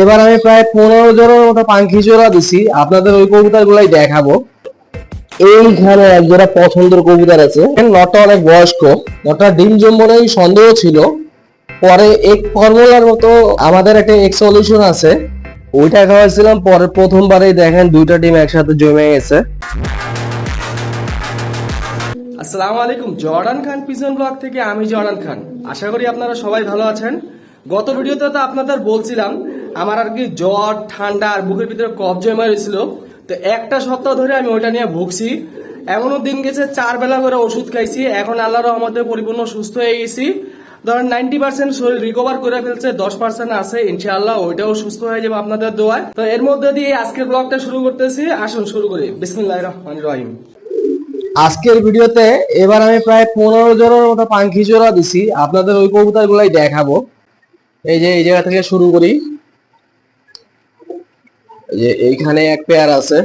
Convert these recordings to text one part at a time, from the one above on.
এবার আমি প্রায় 15 জনের মতো পাখি জোড়া দিছি, আপনাদের ওই কবুতর গুলাই দেখাবো। এইখানে এক জোড়া পছন্দের কবুতর আছে, নটা অনেক বয়স্ক, নটা ডিম জন্মনেই সন্দেহ ছিল, পরে এক ফর্মুলার মতো আমাদের একটা এক সলিউশন আছে, ওইটা খাওয়াইছিলাম, পরে প্রথমবারেই দেখেন দুইটা ডিম একসাথে জমে গেছে। আসসালামু আলাইকুম, জর্ডান খান পিজন ব্লগ থেকে আমি জর্ডান খান। আশা করি আপনারা সবাই ভালো আছেন। গত ভিডিওতে তো আপনাদের বলছিলাম আমার আর কি জ্বর, ঠান্ডা আর বুকের ভিতরে কফ জমা হয়েছিল, তো একটা সপ্তাহ ধরে আমি ওইটা নিয়ে ভুগছি। এমনও দিন গেছে 4 বেলা করে ওষুধ খাইছি, এখন আল্লাহর রহমতে পরিপূর্ণ সুস্থ হয়ে গেছি। ধরেন 90% শরীর রিকভার করে ফেলছে, 10% আছে, ইনশাআল্লাহ ওইটাও সুস্থ হয়ে যাবে আপনাদের দোয়ায়। তো এর মধ্যে দিয়ে আজকের ব্লগটা শুরু করতেছি, আসুন শুরু করি। বিসমিল্লাহির রহমানির রহিম। আজকের ভিডিওতে এবার আমি প্রায় 15 জনের মতো পাখি জোড়া দিছি, আপনাদের ওই কবুতর গুলাই দেখাবো। এই যে এই জায়গা থেকে শুরু করি। এই যে এইখানে এক পেয়ার আছে,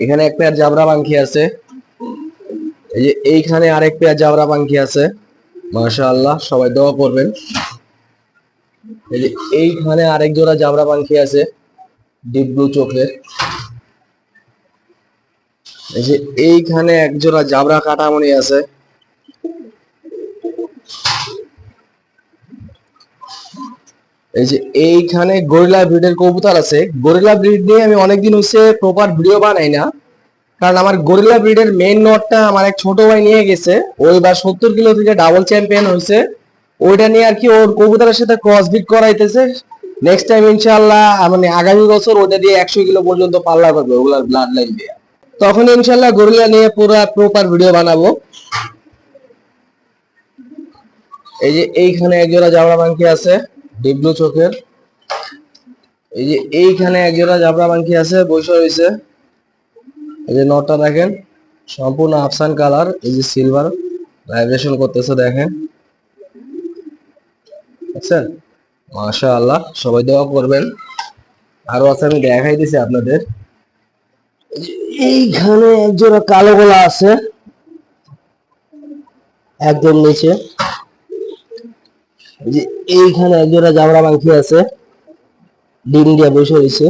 এখানে এক পেয়ার জাবরা পাখি আছে, এই যে এইখানে আরেক পেয়ার জাবরা পাখি আছে। মাশাআল্লাহ, সবাই দোয়া করবেন। এই যে এইখানে আরেক জোড়া জাবরা পাখি আছে, ডিপ ব্লু চোখের। এই যে এইখানে এক জোড়া জাবরা কাটামণি আছে। এই যে এইখানে গরিলা ব্রিডের কবুতর আছে। গরিলা ব্রিড নিয়ে আমি অনেকদিন হচ্ছে প্রপার ভিডিও বানাই না, কারণ আমার গরিলা ব্রিডের মেইন নটটা আমার এক ছোট ভাই নিয়ে গেছে, ওই বার 70 কিলো থেকে ডাবল চ্যাম্পিয়ন হয়েছে। ওইটা নিয়ে আর কি ওর কবুতরের সাথে ক্রস ব্রিড করাইতেছে। নেক্সট টাইম ইনশাআল্লাহ মানে আগামী বছর ওটা দিয়ে 100 কিলো পর্যন্ত পাল্লা করবে ওগুলার ব্লাড লাইন দিয়ে, তখন ইনশাআল্লাহ গরিলা নিয়ে পুরো প্রপার ভিডিও বানাবো। এই যে এইখানে এক জোড়া জাবরা পাখি আছে, ডিপ ব্লু চোখের। এই যে এইখানে এক জোড়া জাবরা পাখি আছে, বসে রয়েছে। এই যে নটটা দেখেন, সম্পূর্ণ আফসান কালার, এই যে সিলভার ভাইব্রেশন করতেছে দেখেন, বুঝছেন? মাশাআল্লাহ, সবাই দোয়া করবেন। আরো আছে, আমি দেখাই দিছি আপনাদের। এইখানে এক জোড়া কালো গোলা আছে একদম নিচে। এই যে এইখানে এক জোড়া জাবরা পাখি আছে, ডিম দিয়ে বসে রয়েছে,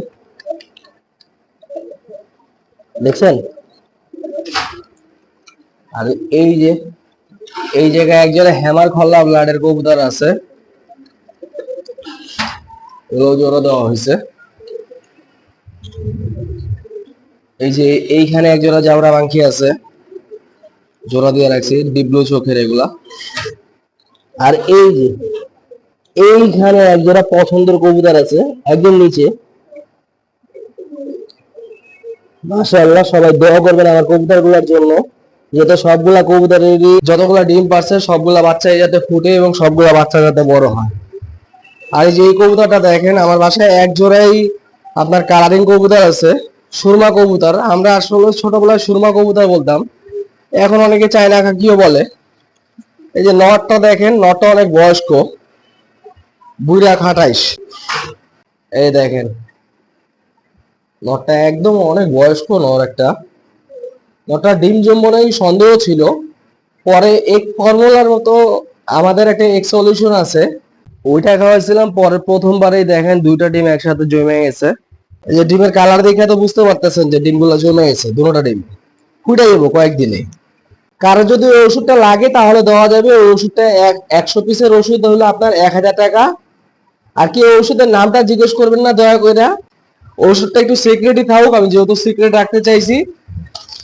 দেখছেন? আর এই যে এই জায়গায় এক জোড়া হ্যামার খল্লা ব্লাডের কবুতর আছে, এগুলো জোড়া দেওয়া হয়েছে। এই যে এইখানে এক জোড়া জাবরা পাখি আছে, জোড়া দিয়ে রাখছি, ডিপ ব্লু চোখের এগুলা। আর এই যে এইখানে এক জোড়া পছন্দের কবুতর আছে একদম নিচে। মাশাআল্লাহ, সবাই দোয়া করবেন আমার কবুতর গুলার জন্য, যাতে সবগুলা কবুতরেরই যতগুলা ডিম পারছে সবগুলা বাচ্চা যাতে ফুটে এবং সবগুলা বাচ্চা যাতে বড় হয়। আর এই যে এই কবুতরটা দেখেন, আমার বাসায় এক জোড়াই আপনার কালারিং কবুতর আছে, সুরমা কবুতর। আমরা আসলে ছোটবেলায় সুরমা কবুতর বলতাম, এখন অনেকে চায়না খাকিও বলে। এই যে নটটা দেখেন, নটটা অনেক বয়স্ক, বুড়া খাটাইশ। এই দেখেন নটটা একদম অনেক বয়স্ক নর একটা। নটটা ডিম জন্মনেই সন্দেহ ছিল, পরে এক ফর্মুলার মতো আমাদের একটা এক সলিউশন আছে, ওইটা খাওয়াইছিলাম, পরে প্রথমবারেই দেখেন দুইটা ডিম একসাথে জমে গেছে। এই যে ডিমের কালার দেখে তো বুঝতে পারতেছেন যে ডিমগুলো জমে গেছে, দুটোটা ডিম ফুটে যাবো কয়েকদিনে। কারো যদি ওই ওষুধটা লাগে তাহলে দেওয়া যাবে। ওই ওষুধটা 100 পিসের ওষুধ হলো আপনার 1000 টাকা। আর কি ওই ওষুধের নামটা জিজ্ঞেস করবেন না দয়া করে, ওষুধটা একটু সিক্রেটই থাকুক, আমি যেহেতু সিক্রেট রাখতে চাইছি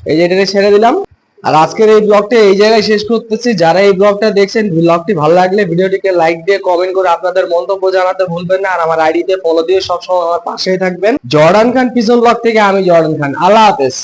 এই যে এটাকে ছেড়ে দিলাম। আর আজকের এই ব্লগটা এই জায়গায় শেষ করতেছি। যারা এই ব্লগটা দেখছেন, ব্লগটি ভালো লাগলে ভিডিওটিকে লাইক দিয়ে কমেন্ট করে আপনাদের মন্তব্য জানাতে ভুলবেন না। আর আমার আইডিতে ফলো দিয়ে সবসময় আমার পাশেই থাকবেন। জর্ডান খান পিজন ব্লগ থেকে আমি জর্ডান খান। আল্লাহ হাফেজ।